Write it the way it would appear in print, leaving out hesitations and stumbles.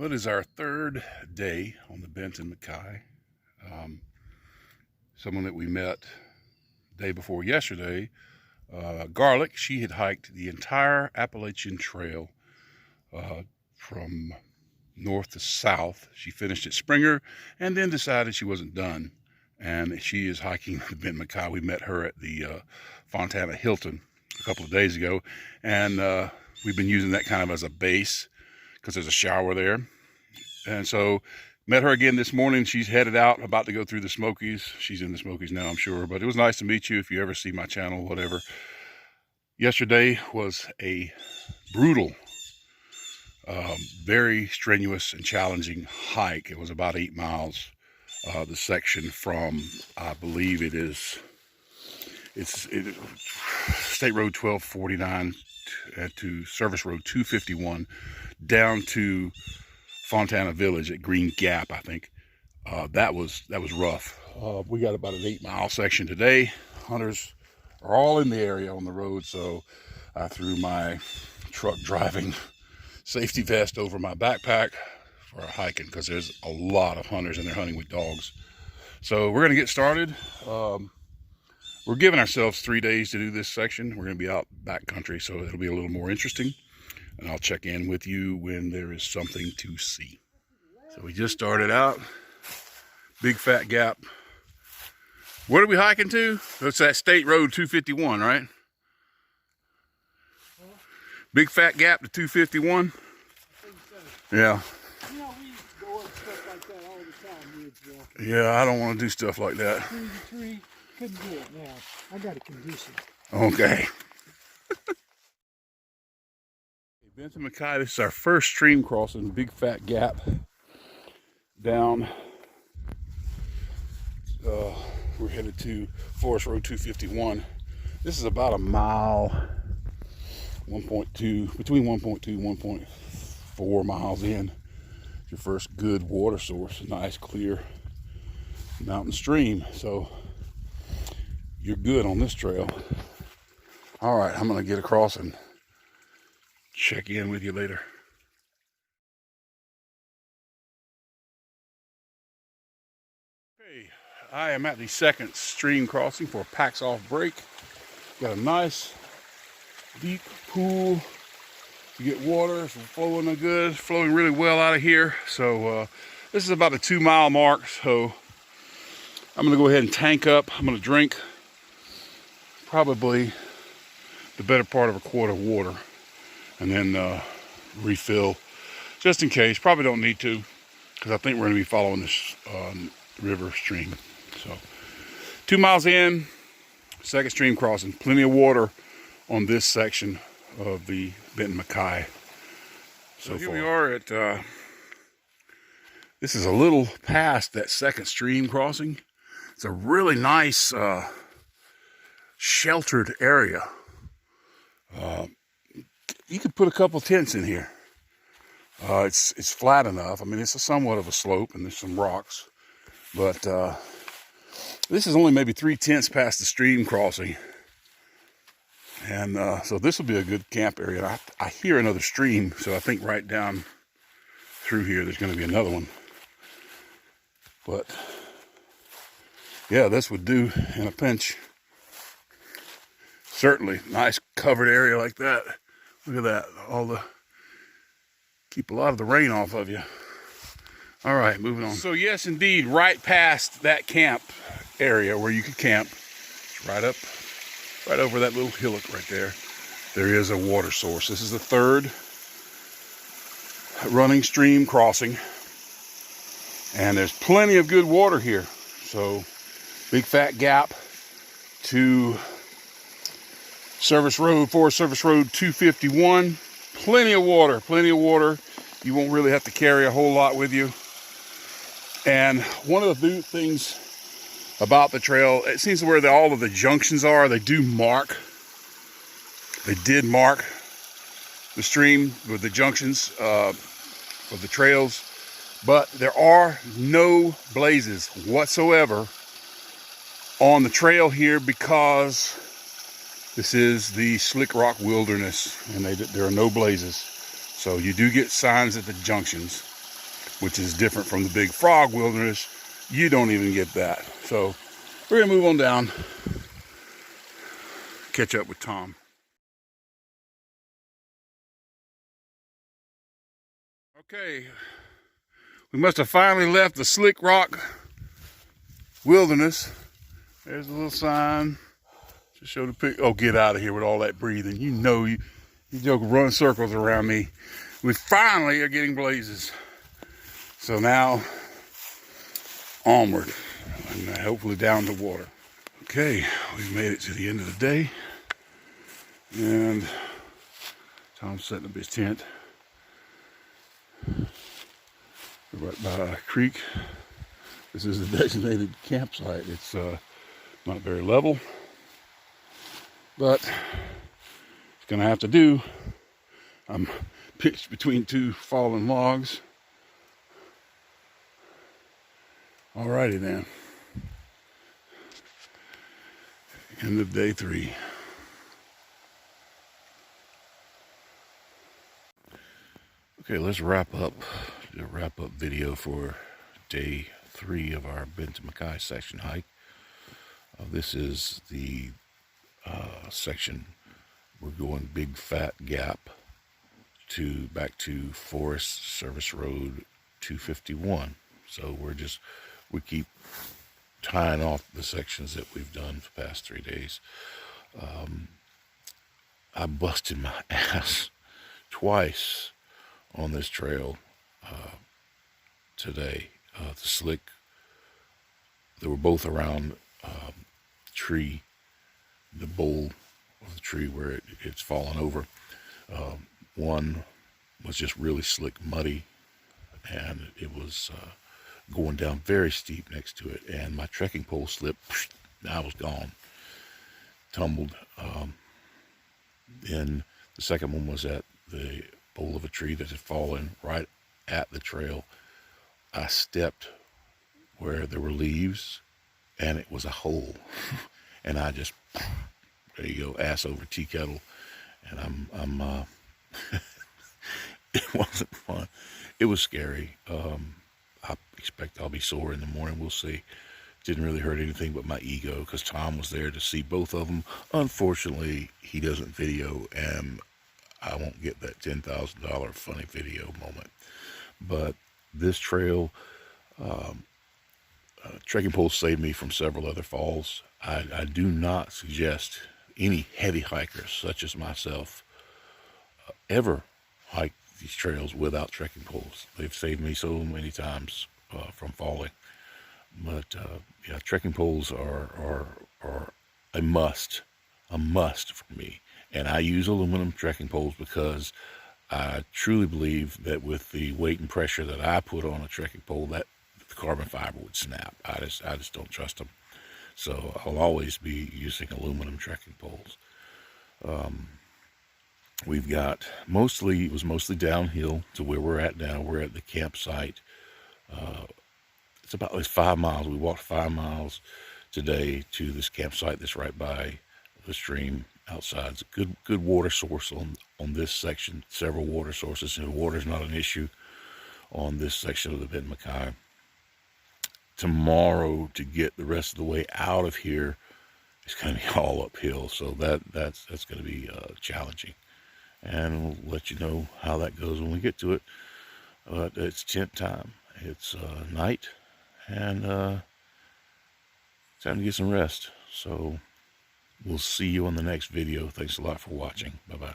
Well, it is our third day on the Benton Mackaye. Someone that we met the day before yesterday, Garlic, she had hiked the entire Appalachian Trail from north to south. She finished at Springer and then decided she wasn't done. And she is hiking the Benton Mackaye. We met her at the Fontana Hilton a couple of days ago. And we've been using that kind of as a base because there's a shower there. And so met her again this morning. She's headed out, about to go through the Smokies. She's in the Smokies now, I'm sure. But it was nice to meet you if you ever see my channel, whatever. Yesterday was a brutal, very strenuous and challenging hike. It was about 8 miles. The section from, I believe it's State Road 1249 to Service Road 251 down to Fontana Village at Green Gap, I think. That was rough. We got about an 8-mile section today. Hunters are all in the area on the road, so I threw my truck driving safety vest over my backpack for hiking because there's a lot of hunters and they're hunting with dogs. So we're gonna get started. We're giving ourselves 3 days to do this section. We're gonna be out backcountry, so it'll be a little more interesting. And I'll check in with you when there is something to see. So we just started out. Big fat gap. Where are we hiking to? That's that State Road 251, right? Big fat gap to 251? I think so. Yeah. You know, we go up stuff like that all the time, Woodsville. Yeah, I don't want to do stuff like that. Tree to tree, couldn't do it now. I got a condition. Okay. Benton Mackaye, this is our first stream crossing, Big Fat Gap down. We're headed to Forest Road 251. This is about a mile, 1.2, between 1.2 and 1.4 miles in. Your first good water source, a nice clear mountain stream. So you're good on this trail. All right, I'm gonna get across and check in with you later. Okay, I am at the second stream crossing for Packs Off Break. Got a nice deep pool to get water. It's flowing good, flowing really well out of here. So this is about a 2-mile mark. So I'm gonna go ahead and tank up. I'm gonna drink probably the better part of a quart of water, and then refill just in case. Probably don't need to because I think we're going to be following this river stream. So 2 miles in, second stream crossing. Plenty of water on this section of the Benton Mackaye. So here we are at, this is a little past that second stream crossing. It's a really nice sheltered area. You could put a couple tents in here. It's flat enough. I mean, it's somewhat of a slope and there's some rocks, but this is only maybe 3 tents past the stream crossing. And so this will be a good camp area. I hear another stream, so I think right down through here there's going to be another one. But yeah, this would do in a pinch. Certainly, nice covered area like that. Look at that, keep a lot of the rain off of you. All right, moving on. So yes, indeed, right past that camp area where you could camp, right over that little hillock right there, there is a water source. This is the third running stream crossing, and there's plenty of good water here. So Big Fat Gap to Forest Service Road 251. Plenty of water. You won't really have to carry a whole lot with you. And one of the things about the trail, it seems where all of the junctions are, they did mark the stream with the junctions of the trails, but there are no blazes whatsoever on the trail here because this is the Slick Rock Wilderness, and there are no blazes. So you do get signs at the junctions. which is different from the Big Frog Wilderness. You don't even get that. So we're gonna move on down, catch up with Tom. Okay, we must have finally left the Slick Rock Wilderness. There's a little sign to show the pic. Oh, get out of here with all that breathing. You know you joke run circles around me. We finally are getting blazes. So now, onward, and hopefully down to water. Okay, we've made it to the end of the day. And Tom's setting up his tent. We're right by a creek. This is a designated campsite. It's not very level, but it's gonna have to do. I'm pitched between two fallen logs. Alrighty then. End of day 3. Okay, let's wrap up the wrap-up video for day 3 of our Benton Mackaye section hike. This is the section we're going Big Fat Gap back to Forest Service Road 251. So we keep tying off the sections that we've done for the past 3 days. I busted my ass twice on this trail today. The slick, they were both around tree, the bole of the tree where it's fallen over. One was just really slick, muddy, and it was going down very steep next to it, and my trekking pole slipped. I was gone, tumbled. Then the second one was at the bole of a tree that had fallen right at the trail. I stepped where there were leaves, and it was a hole, and I just, there you go, ass over tea kettle, and I'm it wasn't fun. It was scary. I expect I'll be sore in the morning. We'll see. Didn't really hurt anything but my ego, because Tom was there to see both of them. Unfortunately, he doesn't video, and I won't get that $10,000 funny video moment. But this trail, trekking poles saved me from several other falls. I do not suggest any heavy hikers, such as myself, ever hike these trails without trekking poles. They've saved me so many times from falling. But yeah, trekking poles are a must for me. And I use aluminum trekking poles because I truly believe that with the weight and pressure that I put on a trekking pole, that the carbon fiber would snap. I just don't trust them. So I'll always be using aluminum trekking poles. We've got it was mostly downhill to where we're at now. We're at the campsite. It's about 5 miles. We walked 5 miles today to this campsite that's right by the stream outside. It's a good water source on this section. Several water sources, and water's not an issue on this section of the Benton Mackaye. Tomorrow, to get the rest of the way out of here, it's going to be all uphill. So that's going to be challenging. And we'll let you know how that goes when we get to it. But it's tent time. It's night, and time to get some rest. So we'll see you on the next video. Thanks a lot for watching. Bye-bye.